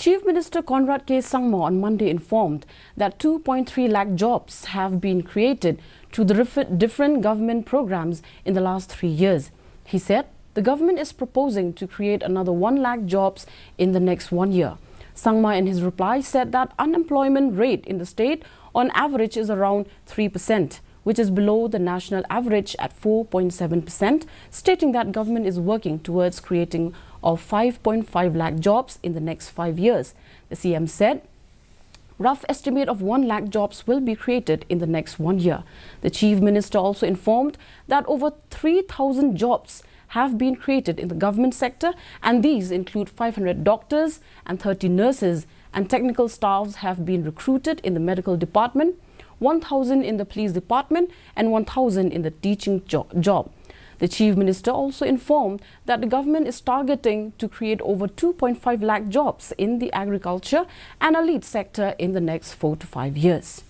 Chief Minister Conrad K. Sangma on Monday informed that 2.3 lakh jobs have been created through the different government programs in the last 3 years. He said the government is proposing to create another 1 lakh jobs in the next 1 year. Sangma in his reply said that unemployment rate in the state on average is around 3%, which is below the national average at 4.7%, stating that government is working towards creating of 5.5 lakh jobs in the next 5 years. The CM said rough estimate of 1 lakh jobs will be created in the next 1 year. The Chief Minister also informed that over 3,000 jobs have been created in the government sector, and these include 500 doctors and 30 nurses, and technical staffs have been recruited in the medical department, 1,000 in the police department and 1,000 in the teaching job. The Chief Minister also informed that the government is targeting to create over 2.5 lakh jobs in the agriculture and allied sector in the next 4 to 5 years.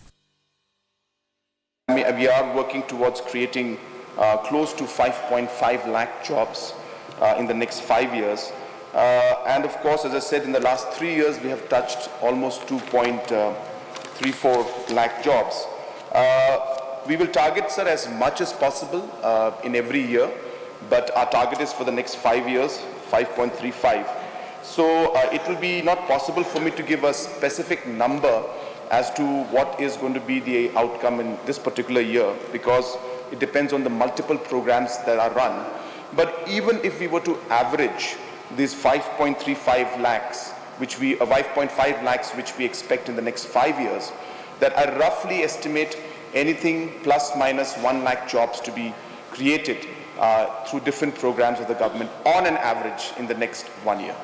We are working towards creating close to 5.5 lakh jobs in the next 5 years. And of course, as I said, in the last 3 years, we have touched almost 2.34 lakh jobs. We will target, sir, as much as possible in every year, but our target is for the next 5 years, 5.35. So it will be not possible for me to give a specific number as to what is going to be the outcome in this particular year, because it depends on the multiple programs that are run. But even if we were to average these 5.35 lakhs, 5.5 lakhs which we expect in the next 5 years, that I roughly estimate anything plus minus 1 lakh jobs to be created through different programs of the government on an average in the next 1 year.